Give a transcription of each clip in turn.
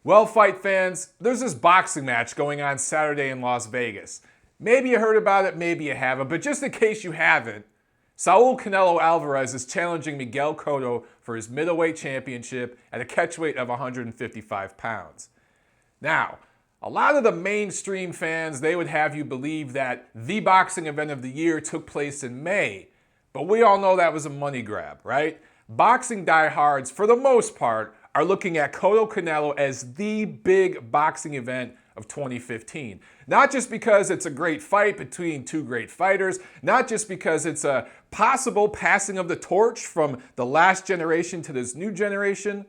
Well, fight fans, there's this boxing match going on Saturday in Las Vegas. Maybe you heard about it, maybe you haven't, but just in case you haven't, Saul Canelo Alvarez is challenging Miguel Cotto for his middleweight championship at a catchweight of 155 pounds. Now, a lot of the mainstream fans, they would have you believe that the boxing event of the year took place in May, but we all know that was a money grab, right? Boxing diehards, for the most part, are looking at Cotto-Canelo as the big boxing event of 2015. Not just because it's a great fight between two great fighters, not just because it's a possible passing of the torch from the last generation to this new generation,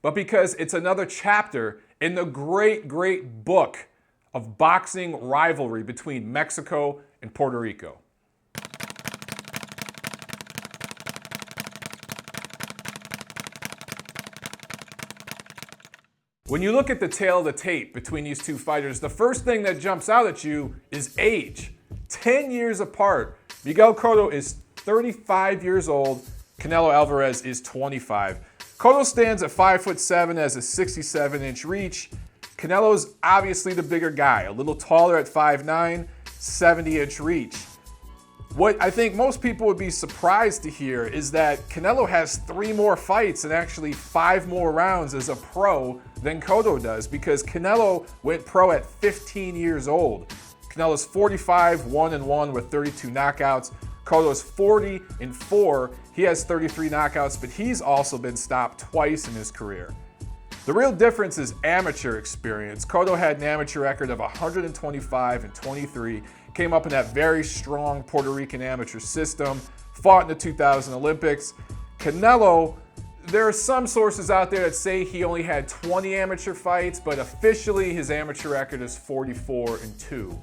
but because it's another chapter in the great, great book of boxing rivalry between Mexico and Puerto Rico. When you look at the tale of the tape between these two fighters, the first thing that jumps out at you is age. 10 years apart. Miguel Cotto is 35 years old. Canelo Alvarez is 25. Cotto stands at 5'7", has a 67-inch reach. Canelo's obviously the bigger guy, a little taller at 5'9", 70-inch reach. What I think most people would be surprised to hear is that Canelo has 3 more fights and actually 5 more rounds as a pro than Cotto does, because Canelo went pro at 15 years old. Canelo's 45, 1-1 with 32 knockouts. Cotto's 40-4. He has 33 knockouts, but he's also been stopped twice in his career. The real difference is amateur experience. Cotto had an amateur record of 125-23, came up in that very strong Puerto Rican amateur system, fought in the 2000 Olympics. Canelo, there are some sources out there that say he only had 20 amateur fights, but officially his amateur record is 44-2.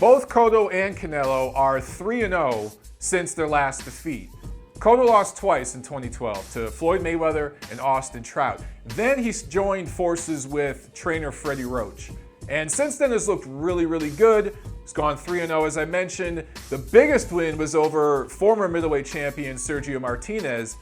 Both Cotto and Canelo are 3-0 since their last defeat. Cotto lost twice in 2012 to Floyd Mayweather and Austin Trout. Then he joined forces with trainer Freddie Roach. And since then has looked really, really good. He's gone 3-0 as I mentioned. The biggest win was over former middleweight champion Sergio Martinez.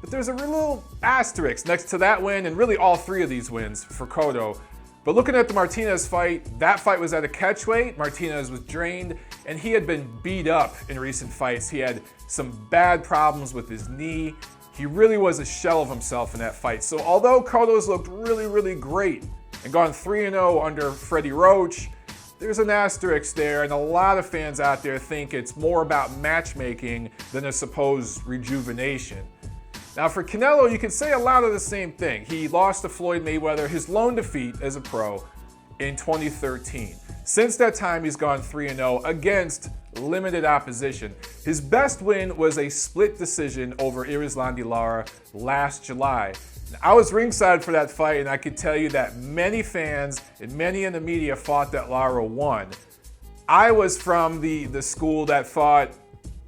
But there's a little asterisk next to that win and really all 3 of these wins for Cotto. But looking at the Martinez fight, that fight was at a catchweight. Martinez was drained, and he had been beat up in recent fights. He had some bad problems with his knee. He really was a shell of himself in that fight. So although Cotto's looked really, really great and gone 3-0 under Freddie Roach, there's an asterisk there, and a lot of fans out there think it's more about matchmaking than a supposed rejuvenation. Now for Canelo, you can say a lot of the same thing. He lost to Floyd Mayweather, his lone defeat as a pro, in 2013. Since that time, he's gone 3-0 against limited opposition. His best win was a split decision over Erislandy Lara last July. I was ringside for that fight, and I could tell you that many fans and many in the media thought that Lara won. I was from the school that thought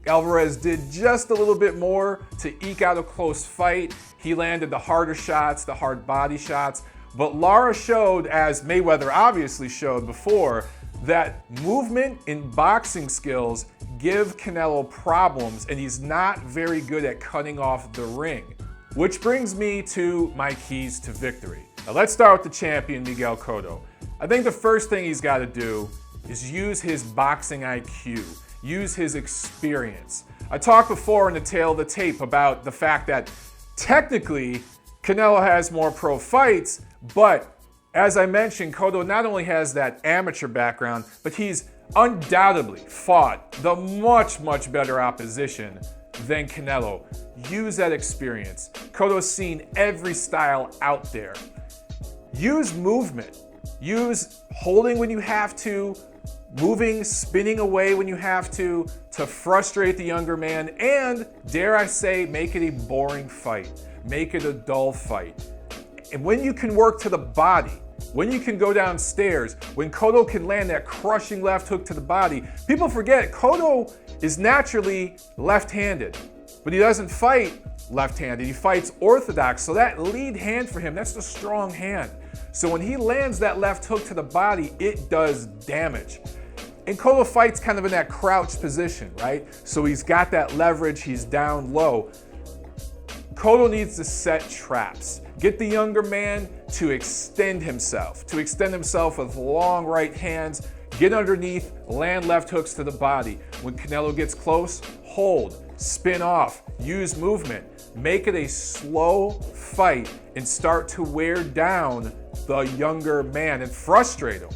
Alvarez did just a little bit more to eke out a close fight. He landed the harder shots, the hard body shots, but Lara showed, as Mayweather obviously showed before, that movement and boxing skills give Canelo problems, and he's not very good at cutting off the ring. Which brings me to my keys to victory. Now let's start with the champion, Miguel Cotto. I think the first thing he's got to do is use his boxing IQ, use his experience. I talked before in the tale of the tape about the fact that technically Canelo has more pro fights, but as I mentioned, Cotto not only has that amateur background, but he's undoubtedly fought the much, much better opposition than Canelo. Use that experience. Cotto's seen every style out there. Use movement. Use holding when you have to, moving, spinning away when you have to frustrate the younger man, and, dare I say, make it a boring fight. Make it a dull fight. And when you can work to the body, when you can go downstairs, when Cotto can land that crushing left hook to the body, people forget Cotto is naturally left-handed, but he doesn't fight left-handed. He fights orthodox, so that lead hand for him, that's the strong hand. So when he lands that left hook to the body, it does damage. And Cotto fights kind of in that crouched position, right? So he's got that leverage, he's down low. Cotto needs to set traps. Get the younger man to extend himself with long right hands, get underneath, land left hooks to the body. When Canelo gets close, hold, spin off, use movement. Make it a slow fight and start to wear down the younger man and frustrate him.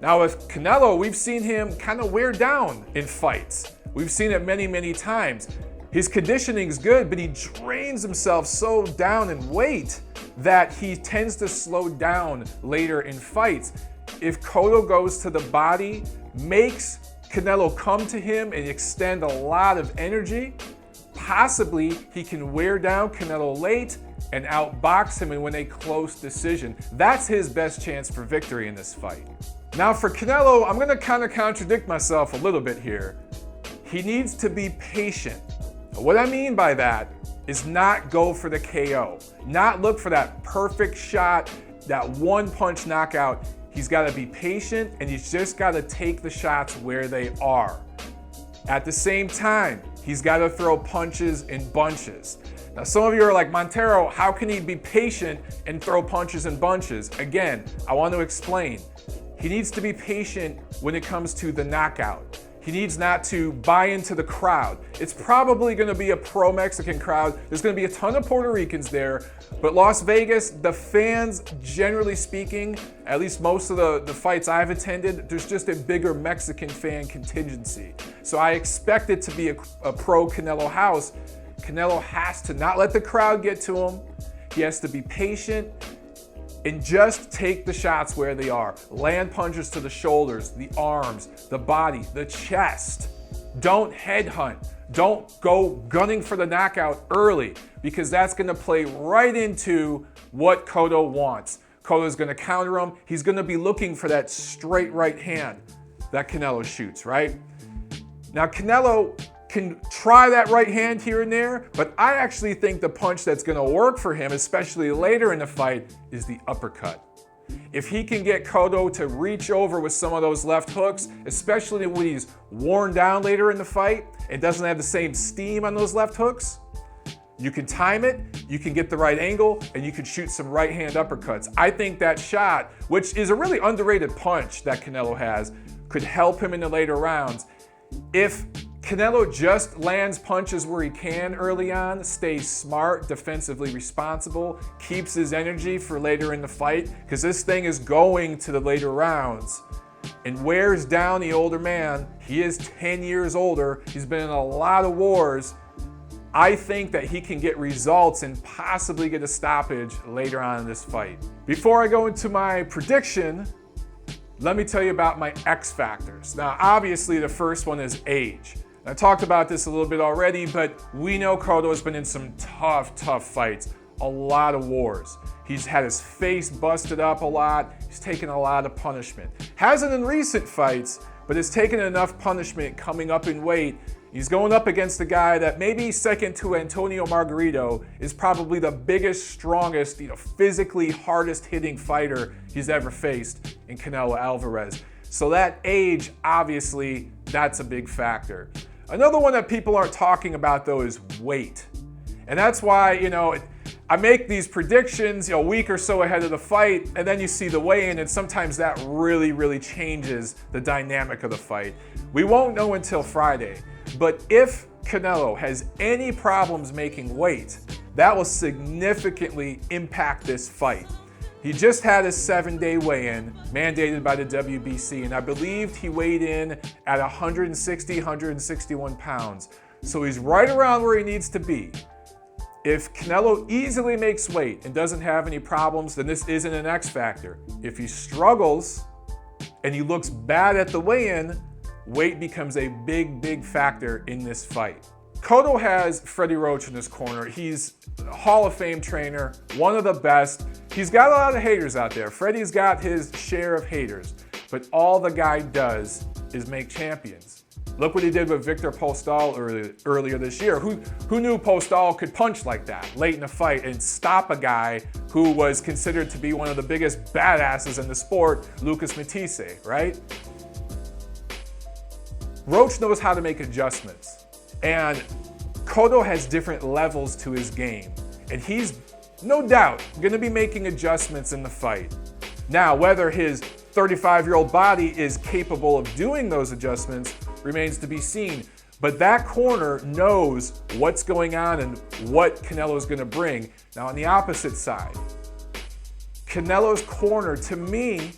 Now with Canelo, we've seen him kind of wear down in fights. We've seen it many, many times. His conditioning's good, but he drains himself so down in weight that he tends to slow down later in fights. If Cotto goes to the body, makes Canelo come to him and extend a lot of energy, possibly he can wear down Canelo late and outbox him and win a close decision. That's his best chance for victory in this fight. Now for Canelo, I'm gonna kind of contradict myself a little bit here. He needs to be patient. What I mean by that is not go for the KO, not look for that perfect shot, that one punch knockout. He's got to be patient and he's just got to take the shots where they are. At the same time, he's got to throw punches in bunches. Now some of you are like, Montero, how can he be patient and throw punches in bunches? Again, I want to explain. He needs to be patient when it comes to the knockout. He needs not to buy into the crowd. It's probably gonna be a pro-Mexican crowd. There's gonna be a ton of Puerto Ricans there, but Las Vegas, the fans, generally speaking, at least most of the fights I've attended, there's just a bigger Mexican fan contingency. So I expect it to be a pro-Canelo house. Canelo has to not let the crowd get to him. He has to be patient and just take the shots where they are. Land punches to the shoulders, the arms, the body, the chest. Don't headhunt. Don't go gunning for the knockout early because that's gonna play right into what Cotto wants. Cotto's gonna counter him. He's gonna be looking for that straight right hand that Canelo shoots, right? Now Canelo can try that right hand here and there, but I actually think the punch that's gonna work for him, especially later in the fight, is the uppercut. If he can get Cotto to reach over with some of those left hooks, especially when he's worn down later in the fight and doesn't have the same steam on those left hooks, you can time it, you can get the right angle, and you can shoot some right hand uppercuts. I think that shot, which is a really underrated punch that Canelo has, could help him in the later rounds. If Canelo just lands punches where he can early on, stays smart, defensively responsible, keeps his energy for later in the fight, because this thing is going to the later rounds, and wears down the older man. He is 10 years older. He's been in a lot of wars. I think that he can get results and possibly get a stoppage later on in this fight. Before I go into my prediction, let me tell you about my X factors. Now, obviously the first one is age. I talked about this a little bit already, but we know Cotto has been in some tough fights, a lot of wars. He's had his face busted up a lot. He's taken a lot of punishment. Hasn't in recent fights, but has taken enough punishment coming up in weight. He's going up against a guy that maybe second to Antonio Margarito is probably the biggest, strongest, physically hardest hitting fighter he's ever faced in Canelo Alvarez. So that age, obviously, that's a big factor. Another one that people aren't talking about though is weight. And that's why, I make these predictions a week or so ahead of the fight, and then you see the weigh-in, and sometimes that really changes the dynamic of the fight. We won't know until Friday, but if Canelo has any problems making weight, that will significantly impact this fight. He just had his 7-day weigh-in mandated by the WBC, and I believed he weighed in at 160, 161 pounds. So he's right around where he needs to be. If Canelo easily makes weight and doesn't have any problems, then this isn't an X factor. If he struggles and he looks bad at the weigh-in, weight becomes a big factor in this fight. Cotto has Freddie Roach in his corner. He's a Hall of Fame trainer, one of the best. He's got a lot of haters out there. Freddie's got his share of haters, but all the guy does is make champions. Look what he did with Victor Postol earlier this year. Who knew Postol could punch like that late in the fight and stop a guy who was considered to be one of the biggest badasses in the sport, Lucas Matisse, right? Roach knows how to make adjustments. And Cotto has different levels to his game, and he's no doubt going to be making adjustments in the fight. Now, whether his 35-year-old body is capable of doing those adjustments remains to be seen, but that corner knows what's going on and what Canelo's going to bring. Now, on the opposite side, Canelo's corner, to me,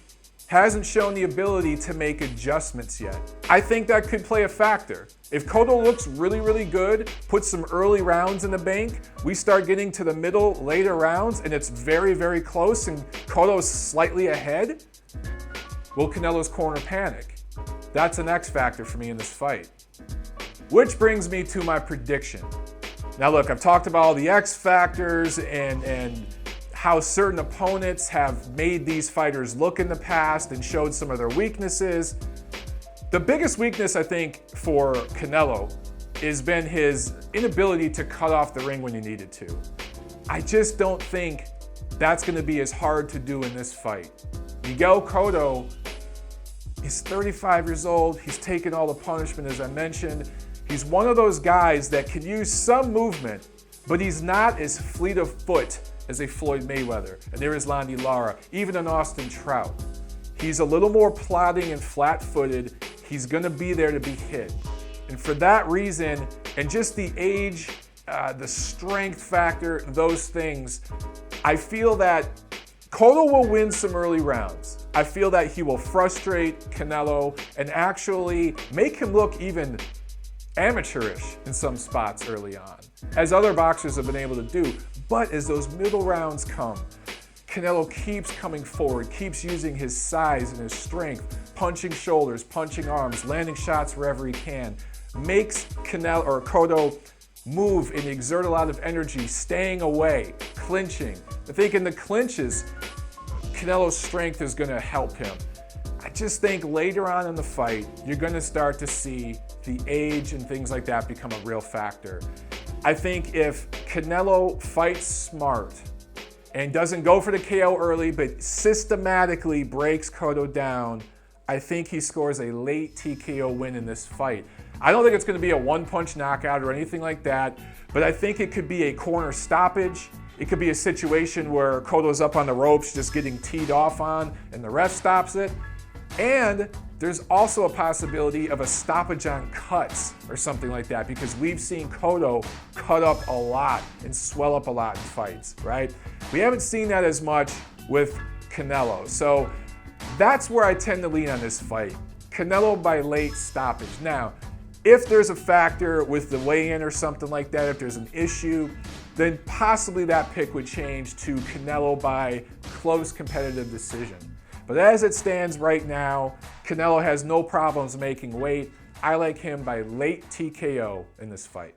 hasn't shown the ability to make adjustments yet. I think that could play a factor. If Cotto looks really, really good, puts some early rounds in the bank, we start getting to the middle, later rounds, and it's very, very close, and Cotto's slightly ahead, will Canelo's corner panic? That's an X factor for me in this fight. Which brings me to my prediction. Now look, I've talked about all the X factors and how certain opponents have made these fighters look in the past and showed some of their weaknesses. The biggest weakness, I think, for Canelo has been his inability to cut off the ring when he needed to. I just don't think that's going to be as hard to do in this fight. Miguel Cotto is 35 years old. He's taken all the punishment, as I mentioned. He's one of those guys that can use some movement, but he's not as fleet of foot as a Floyd Mayweather, and there is Landy Lara, even an Austin Trout. He's a little more plodding and flat-footed. He's gonna be there to be hit. And for that reason, and just the age, the strength factor, those things, I feel that Cotto will win some early rounds. I feel that he will frustrate Canelo and actually make him look even amateurish in some spots early on, as other boxers have been able to do. But as those middle rounds come, Canelo keeps coming forward, keeps using his size and his strength, punching shoulders, punching arms, landing shots wherever he can, makes Canelo or Cotto move and exert a lot of energy, staying away, clinching. I think in the clinches, Canelo's strength is going to help him. I just think later on in the fight, you're going to start to see the age and things like that become a real factor. I think if Canelo fights smart and doesn't go for the KO early, but systematically breaks Cotto down, I think he scores a late TKO win in this fight. I don't think it's going to be a one-punch knockout or anything like that, but I think it could be a corner stoppage. It could be a situation where Cotto's up on the ropes just getting teed off on and the ref stops it. And there's also a possibility of a stoppage on cuts or something like that, because we've seen Cotto cut up a lot and swell up a lot in fights, right? We haven't seen that as much with Canelo. So that's where I tend to lean on this fight. Canelo by late stoppage. Now, if there's a factor with the weigh-in or something like that, if there's an issue, then possibly that pick would change to Canelo by close competitive decision. But as it stands right now, Canelo has no problems making weight. I like him by late TKO in this fight.